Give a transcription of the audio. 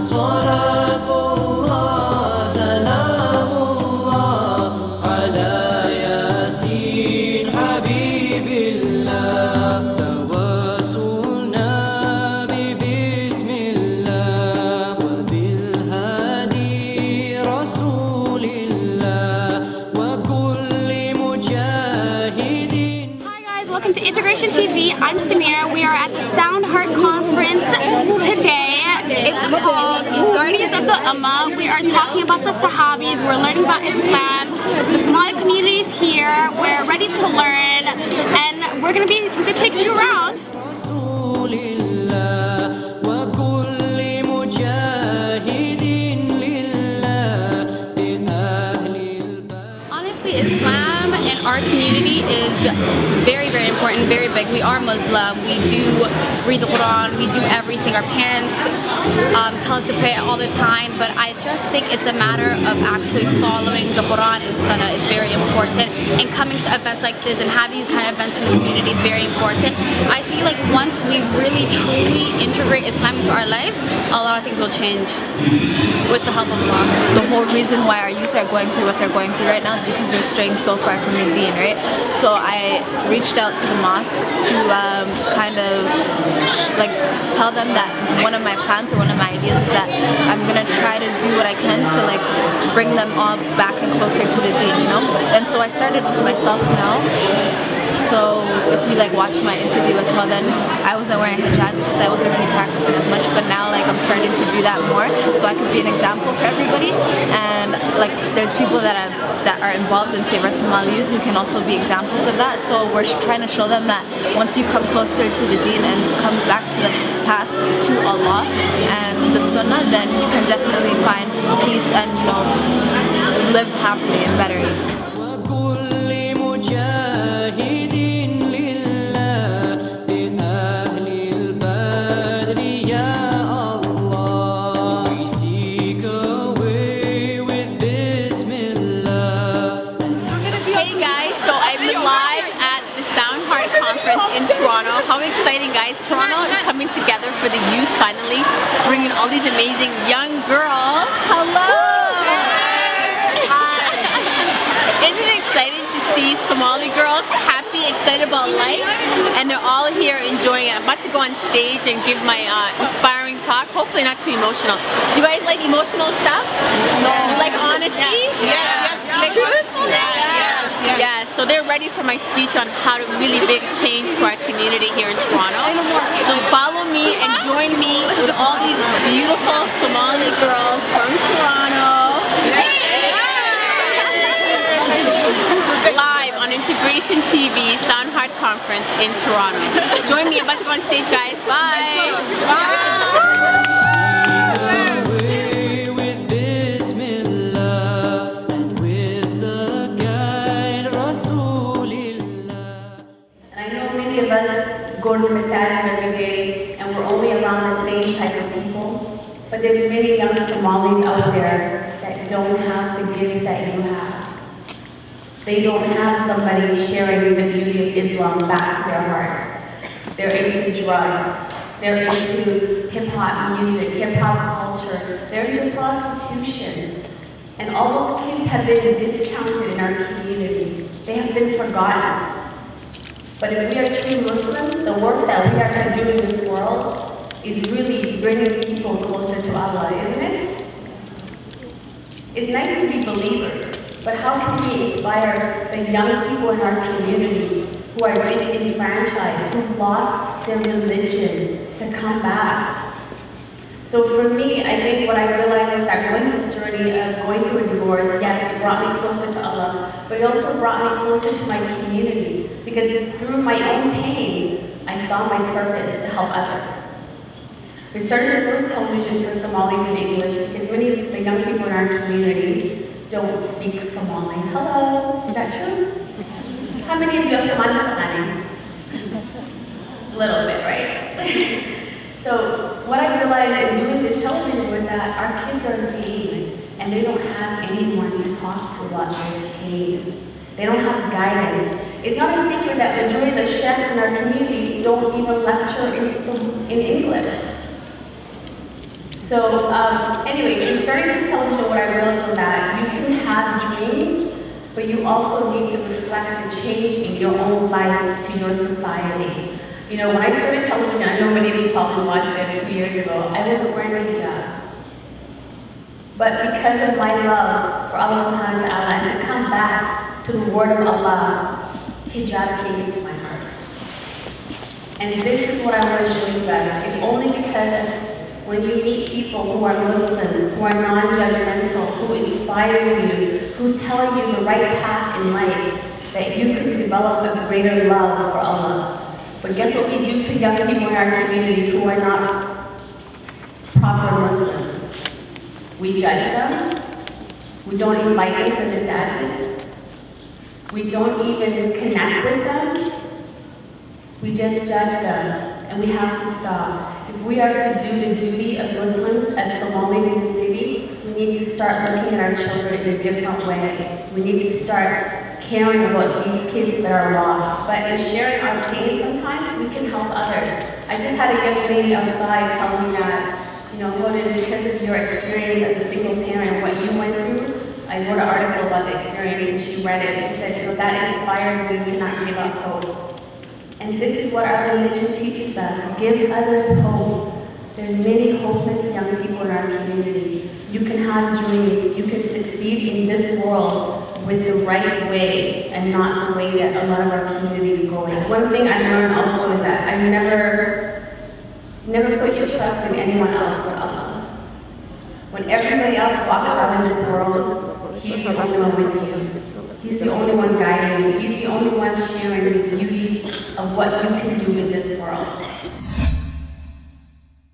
صلاة الله سلام الله على ياسين حبيب الله توسلنا ببسم الله وبالهادي رسول الله وكل مجاهد. Hi guys, welcome to Integration TV. I'm Samira. We are at the Sound Heart Conference today. It's called Guardians of the Ummah. We are talking about the Sahabis. We're learning about Islam. The Somali community is here. We're ready to learn, and we're gonna take you around. رسول الله وكل مجاهد لله بأهل البلد. Honestly, Islam in our community is very, very important, very big. We are Muslim. We do read the Quran. We do everything. Our parents tell us to pray all the time. But I just think it's a matter of actually following the Quran and Sunnah is very important. And coming to events like this and having these kind of events in the community is very important. I feel like once we really, truly integrate Islam into our lives, a lot of things will change with the help of Allah. The whole reason why our youth are going through what they're going through right now is because they're straying so far from the deen, right? So I reached out to the mosque to kind of like tell them that one of my plans or one of my ideas is that I'm gonna try to do what I can to like bring them all back and closer to the deen, you know? And so I started with myself now. So if you like watch my interview with her, then I wasn't wearing hijab because I wasn't really practicing as much, but now like I'm starting to do that more so I could be an example for everybody. And like there's people that are involved in Save Our Somali Youth who can also be examples of that. So we're trying to show them that once you come closer to the deen and come back to the path to Allah and the Sunnah, then you can definitely find peace and, you know, live happily and better. وكل مجاهد لله بأهل البدر يا الله. We seek a way with Bismillah. Hey guys, so I'm live at the Sound Heart Conference in Toronto. How exciting, guys. Toronto is coming together for the youth finally, bringing all these amazing young girls. Hello! Hi! Isn't it exciting to see Somali girls happy, excited about life? And they're all here enjoying it. I'm about to go on stage and give my inspiring talk. Hopefully not too emotional. You guys like emotional stuff? No. You like honesty? Yes. Yes. Truth? Yes. So they're ready for my speech on how to really make a change to our community here in Toronto. So follow me and join me with all these beautiful Somali girls from Toronto. Live on Integration TV, Sound Heart Conference in Toronto. Join me. I'm about to go on stage, guys. Bye. Away with Bismillah and with the guide Rasulillah. I know many of us go to masajid every day and we're only around the same type of people, but there's many young Somalis out there that don't have the gift that you have. They don't have somebody sharing the beauty of Islam back to their hearts. They're into drugs. They're into hip-hop music, hip-hop culture. They're into prostitution. And all those kids have been discounted in our community. They have been forgotten. But if we are true Muslims, the work that we are to do in this world is really bringing people closer to Allah, isn't it? It's nice to be believers, but how can we inspire the young people in our community who are disenfranchised, who've lost their religion, to come back? So for me, I think what I realized is that going this journey of going through a divorce, yes, it brought me closer to Allah, but it also brought me closer to my community, because through my own pain, I saw my purpose to help others. We started the first television for Somalis in English because many of the young people in our community don't speak Somali. Hello, is that true? How many of you have Somali? A little bit, right? So what I realized in doing this television was that our kids are in pain and they don't have anyone to talk to about this pain. They don't have guidance. It's not a secret that majority of the chefs in our community don't even lecture in English. So, anyways, in starting this television, what I realized was that you can have dreams, but you also need to reflect the change in your own life to your society. You know, when I started television, I know many of you probably watched it 2 years ago, I wasn't wearing a hijab. But because of my love for Allah subhanahu wa ta'ala and to come back to the word of Allah, hijab came into my heart. And this is what I want to show you guys. It's only because when you meet people who are Muslims, who are non-judgmental, who inspire you, who tell you the right path in life, that you can develop a greater love for Allah. But guess what we do to young people in our community who are not proper Muslims? We judge them. We don't invite them to the massages. We don't even connect with them. We just judge them, and we have to stop. If we are to do the duty of Muslims as Somalis in the city, we need to start looking at our children in a different way. We need to start caring about these kids that are lost. But in sharing our pain sometimes, we can help others. I just had a young lady outside tell me that, you know, because of your experience as a single parent, what you went through, I wrote an article about the experience and she read it. She said, you know, that inspired me to not give up hope. And this is what our religion teaches us. Give others hope. There's many hopeless young people in our community. You can have dreams. You can succeed in this world with the right way and not the way that a lot of our community is going. One thing I learned also is that I never put your trust in anyone else but Allah. When everybody else walks out in this world, He's the only one with you. He's the only one guiding you. He's the only one sharing the beauty of what you can do in this